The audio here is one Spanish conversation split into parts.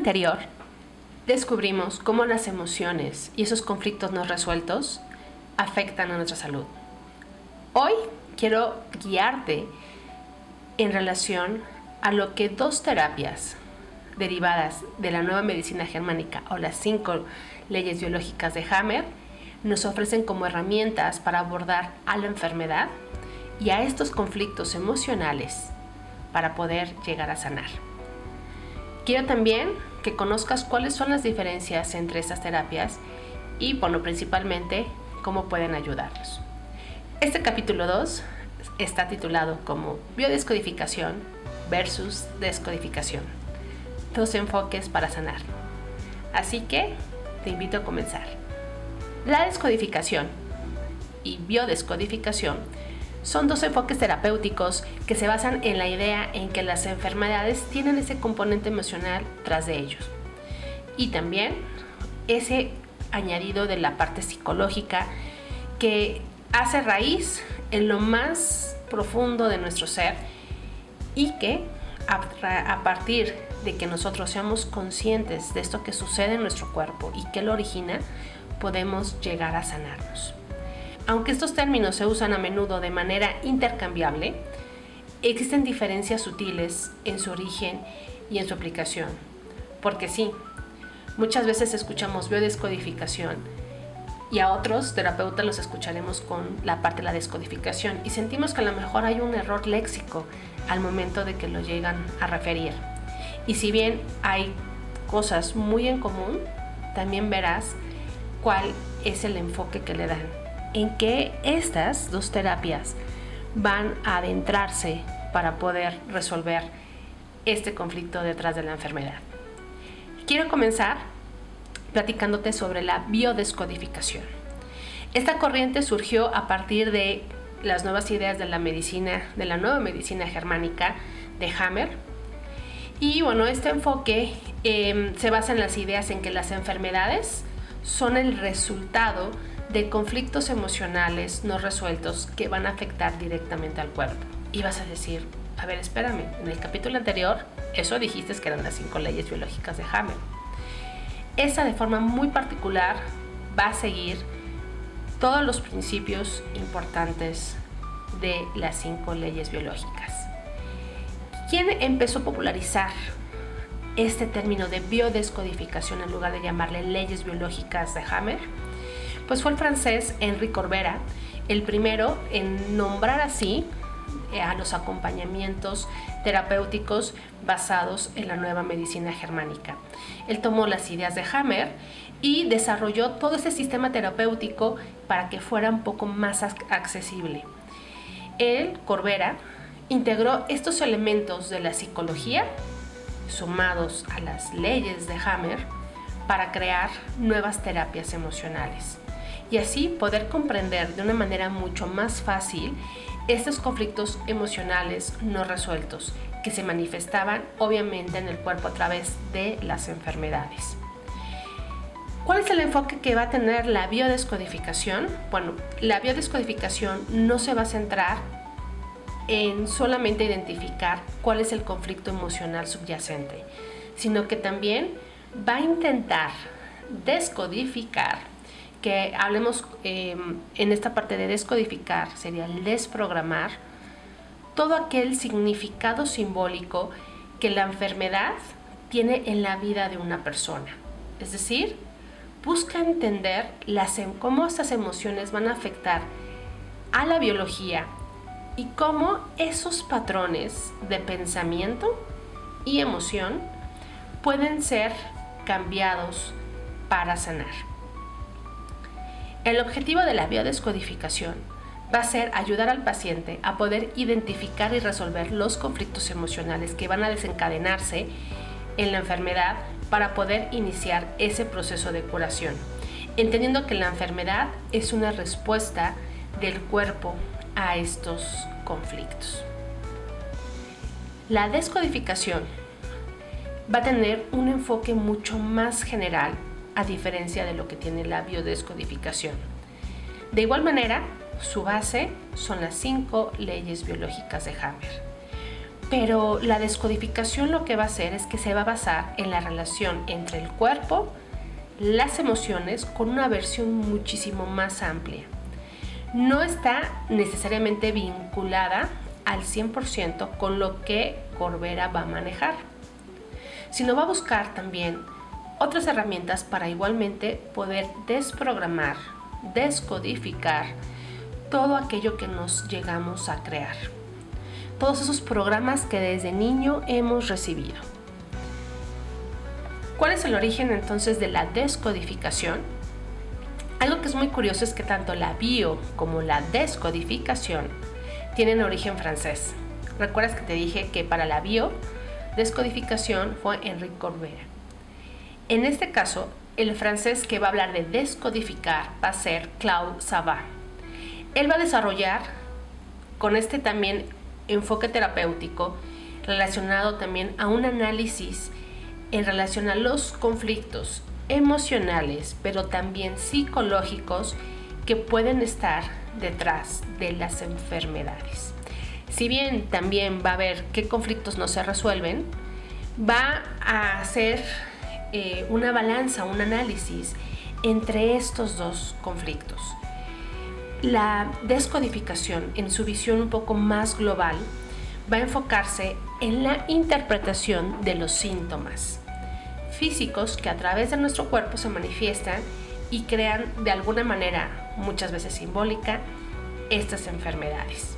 anterior, descubrimos cómo las emociones y esos conflictos no resueltos afectan a nuestra salud. Hoy quiero guiarte en relación a lo que 2 terapias derivadas de la nueva medicina germánica o las 5 leyes biológicas de Hammer nos ofrecen como herramientas para abordar a la enfermedad y a estos conflictos emocionales para poder llegar a sanar. Quiero también que conozcas cuáles son las diferencias entre estas terapias y, principalmente, cómo pueden ayudarnos. Este capítulo 2 está titulado como Biodescodificación versus Descodificación. 2 enfoques para sanar. Así que te invito a comenzar. La descodificación y biodescodificación son 2 enfoques terapéuticos que se basan en la idea en que las enfermedades tienen ese componente emocional tras de ellos y también ese añadido de la parte psicológica que hace raíz en lo más profundo de nuestro ser y que a partir de que nosotros seamos conscientes de esto que sucede en nuestro cuerpo y que lo origina, podemos llegar a sanarnos. Aunque estos términos se usan a menudo de manera intercambiable, existen diferencias sutiles en su origen y en su aplicación. Porque sí, muchas veces escuchamos biodescodificación y a otros terapeutas los escucharemos con la parte de la descodificación y sentimos que a lo mejor hay un error léxico al momento de que lo llegan a referir. Y si bien hay cosas muy en común, también verás cuál es el enfoque que le dan, en que estas 2 terapias van a adentrarse para poder resolver este conflicto detrás de la enfermedad. Quiero comenzar platicándote sobre la biodescodificación. Esta corriente surgió a partir de las nuevas ideas de la nueva medicina germánica de Hammer. Y este enfoque se basa en las ideas en que las enfermedades son el resultado de conflictos emocionales no resueltos que van a afectar directamente al cuerpo. Y vas a decir, a ver, espérame, en el capítulo anterior eso dijiste que eran las 5 leyes biológicas de Hammer. Esa de forma muy particular va a seguir todos los principios importantes de las 5 leyes biológicas. ¿Quién empezó a popularizar este término de biodescodificación en lugar de llamarle leyes biológicas de Hammer? Pues fue el francés Henri Corbera, el primero en nombrar así a los acompañamientos terapéuticos basados en la nueva medicina germánica. Él tomó las ideas de Hammer y desarrolló todo ese sistema terapéutico para que fuera un poco más accesible. Él, Corbera, integró estos elementos de la psicología sumados a las leyes de Hammer para crear nuevas terapias emocionales y así poder comprender de una manera mucho más fácil estos conflictos emocionales no resueltos que se manifestaban obviamente en el cuerpo a través de las enfermedades. ¿Cuál es el enfoque que va a tener la biodescodificación? Bueno, la biodescodificación no se va a centrar en solamente identificar cuál es el conflicto emocional subyacente, sino que también va a intentar descodificar, que hablemos en esta parte de descodificar, sería el desprogramar, todo aquel significado simbólico que la enfermedad tiene en la vida de una persona. Es decir, busca entender cómo estas emociones van a afectar a la biología y cómo esos patrones de pensamiento y emoción pueden ser cambiados para sanar. El objetivo de la biodescodificación va a ser ayudar al paciente a poder identificar y resolver los conflictos emocionales que van a desencadenarse en la enfermedad para poder iniciar ese proceso de curación, entendiendo que la enfermedad es una respuesta del cuerpo a estos conflictos. La descodificación va a tener un enfoque mucho más general a diferencia de lo que tiene la biodescodificación. De igual manera, su base son las 5 leyes biológicas de Hammer. Pero la descodificación lo que va a hacer es que se va a basar en la relación entre el cuerpo, las emociones, con una versión muchísimo más amplia. No está necesariamente vinculada al 100% con lo que Corbera va a manejar, sino va a buscar también otras herramientas para igualmente poder desprogramar, descodificar todo aquello que nos llegamos a crear. Todos esos programas que desde niño hemos recibido. ¿Cuál es el origen entonces de la descodificación? Algo que es muy curioso es que tanto la bio como la descodificación tienen origen francés. ¿Recuerdas que te dije que para la bio, descodificación fue Henri Corbera? En este caso, el francés que va a hablar de descodificar va a ser Claude Sabat. Él va a desarrollar con este también enfoque terapéutico relacionado también a un análisis en relación a los conflictos emocionales, pero también psicológicos que pueden estar detrás de las enfermedades. Si bien también va a ver qué conflictos no se resuelven, va a hacer una balanza, un análisis entre estos dos conflictos. La descodificación, en su visión un poco más global, va a enfocarse en la interpretación de los síntomas físicos que a través de nuestro cuerpo se manifiestan y crean de alguna manera, muchas veces simbólica, estas enfermedades.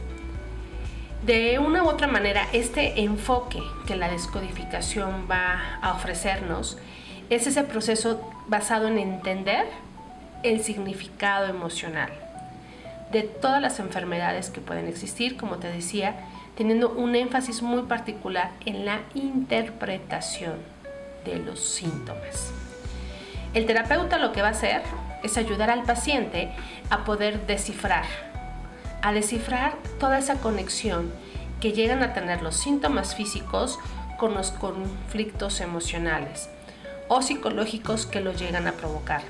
De una u otra manera, este enfoque que la descodificación va a ofrecernos es ese proceso basado en entender el significado emocional de todas las enfermedades que pueden existir, como te decía, teniendo un énfasis muy particular en la interpretación de los síntomas. El terapeuta lo que va a hacer es ayudar al paciente a poder descifrar toda esa conexión que llegan a tener los síntomas físicos con los conflictos emocionales o psicológicos que lo llegan a provocar.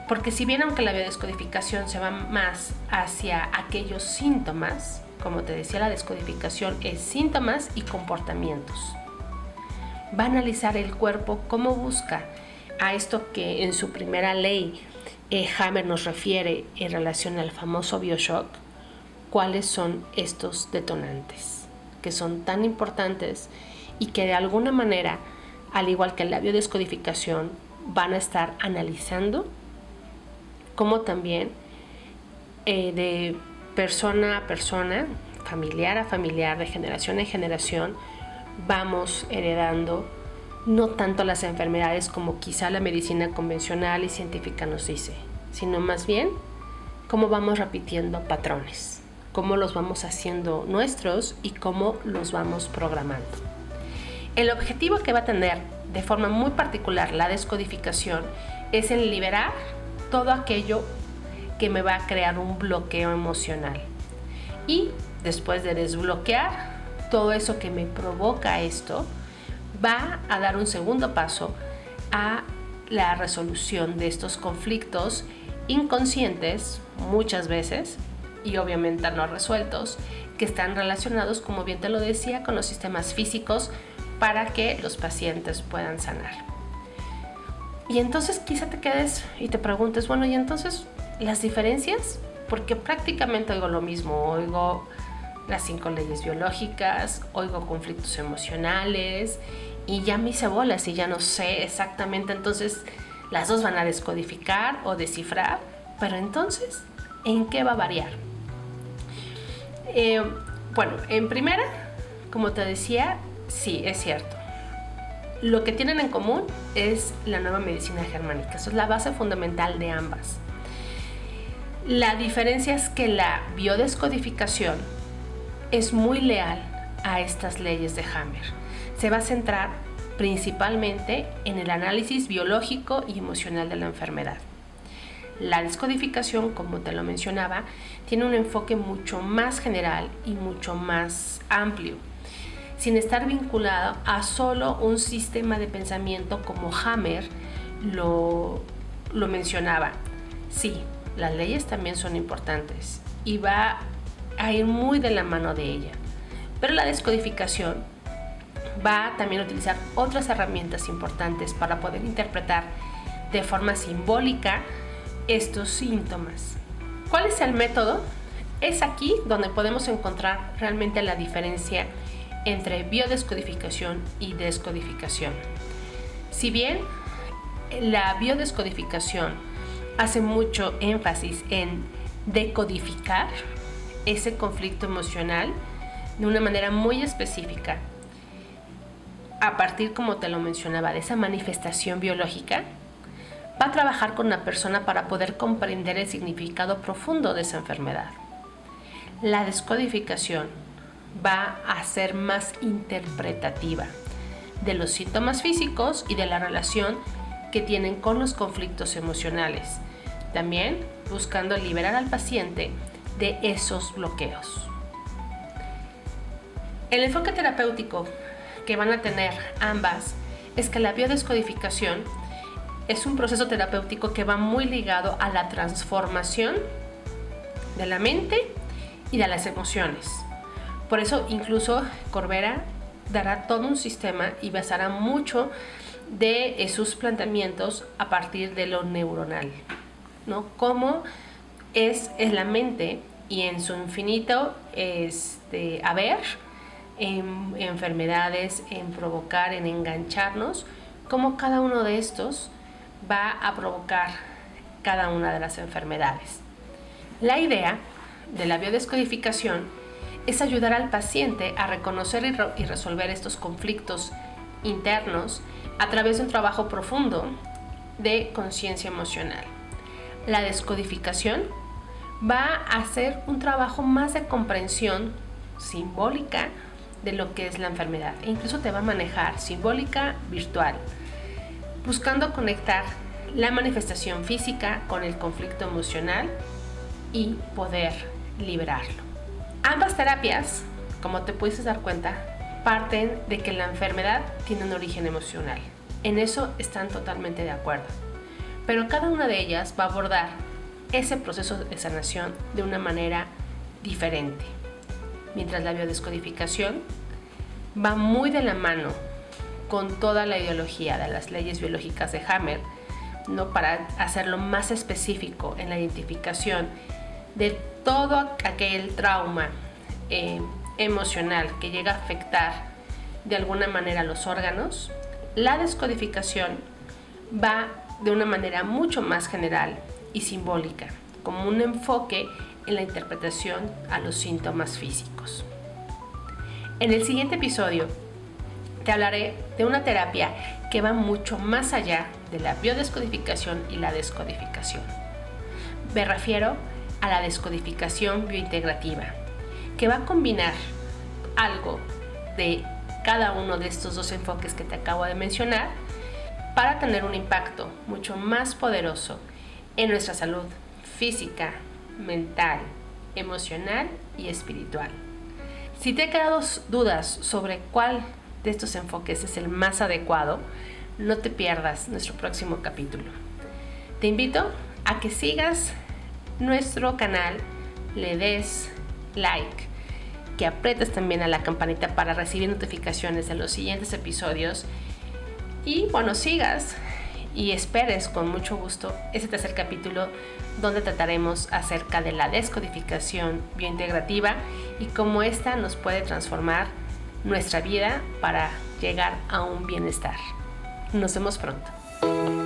Porque si bien aunque la biodescodificación se va más hacia aquellos síntomas, como te decía, la descodificación es síntomas y comportamientos. Va a analizar el cuerpo cómo busca a esto que en su primera ley Hammer nos refiere en relación al famoso BioShock, cuáles son estos detonantes que son tan importantes y que de alguna manera, al igual que la biodescodificación, van a estar analizando como también de persona a persona, familiar a familiar, de generación en generación, vamos heredando no tanto las enfermedades como quizá la medicina convencional y científica nos dice, sino más bien cómo vamos repitiendo patrones, cómo los vamos haciendo nuestros y cómo los vamos programando. El objetivo que va a tener de forma muy particular la descodificación es el liberar todo aquello que me va a crear un bloqueo emocional. Y después de desbloquear todo eso que me provoca esto, va a dar un segundo paso a la resolución de estos conflictos inconscientes, muchas veces, y obviamente no resueltos, que están relacionados, como bien te lo decía, con los sistemas físicos para que los pacientes puedan sanar. Y entonces quizá te quedes y te preguntes, bueno, ¿y entonces las diferencias? Porque prácticamente oigo lo mismo, oigo las 5 leyes biológicas, oigo conflictos emocionales y ya me hice bolas y ya no sé exactamente, entonces las dos van a descodificar o descifrar, pero entonces, ¿en qué va a variar? Bueno, en primera, como te decía, sí, es cierto. Lo que tienen en común es la nueva medicina germánica. Eso es la base fundamental de ambas. La diferencia es que la biodescodificación es muy leal a estas leyes de Hammer. Se va a centrar principalmente en el análisis biológico y emocional de la enfermedad. La descodificación, como te lo mencionaba, tiene un enfoque mucho más general y mucho más amplio, sin estar vinculado a solo un sistema de pensamiento como Hammer lo mencionaba. Sí, las leyes también son importantes y va a ir muy de la mano de ella, Pero la descodificación va también a utilizar otras herramientas importantes para poder interpretar de forma simbólica estos síntomas. ¿Cuál es el método? Es aquí donde podemos encontrar realmente la diferencia entre biodescodificación y descodificación. Si bien la biodescodificación hace mucho énfasis en decodificar ese conflicto emocional de una manera muy específica, a partir, como te lo mencionaba, de esa manifestación biológica, va a trabajar con la persona para poder comprender el significado profundo de esa enfermedad. La descodificación va a ser más interpretativa de los síntomas físicos y de la relación que tienen con los conflictos emocionales, también buscando liberar al paciente de esos bloqueos. El enfoque terapéutico que van a tener ambas es que la biodescodificación es un proceso terapéutico que va muy ligado a la transformación de la mente y de las emociones. Por eso incluso Corbera dará todo un sistema y basará mucho de sus planteamientos a partir de lo neuronal, ¿no? Cómo es la mente y en su infinito haber en enfermedades, en provocar, en engancharnos, cómo cada uno de estos va a provocar cada una de las enfermedades. La idea de la biodescodificación es ayudar al paciente a reconocer y resolver estos conflictos internos a través de un trabajo profundo de conciencia emocional. La descodificación va a hacer un trabajo más de comprensión simbólica de lo que es la enfermedad e incluso te va a manejar simbólica virtual, buscando conectar la manifestación física con el conflicto emocional y poder liberarlo. Ambas terapias, como te puedes dar cuenta, parten de que la enfermedad tiene un origen emocional. En eso están totalmente de acuerdo. Pero cada una de ellas va a abordar ese proceso de sanación de una manera diferente. Mientras la biodescodificación va muy de la mano con toda la ideología de las leyes biológicas de Hammer, ¿no? Para hacerlo más específico en la identificación de todo aquel trauma emocional que llega a afectar de alguna manera los órganos. La descodificación va de una manera mucho más general y simbólica, como un enfoque en la interpretación a los síntomas físicos. En el siguiente episodio te hablaré de una terapia que va mucho más allá de la biodescodificación y la descodificación. Me refiero a la descodificación biointegrativa, que va a combinar algo de cada uno de estos dos enfoques que te acabo de mencionar para tener un impacto mucho más poderoso en nuestra salud física, mental, emocional y espiritual. Si te han quedado dudas sobre cuál de estos enfoques es el más adecuado, no te pierdas nuestro próximo capítulo. Te invito a que sigas nuestro canal, le des like, que aprietes también a la campanita para recibir notificaciones de los siguientes episodios y sigas y esperes con mucho gusto ese tercer capítulo donde trataremos acerca de la descodificación biointegrativa y cómo esta nos puede transformar nuestra vida para llegar a un bienestar. Nos vemos pronto.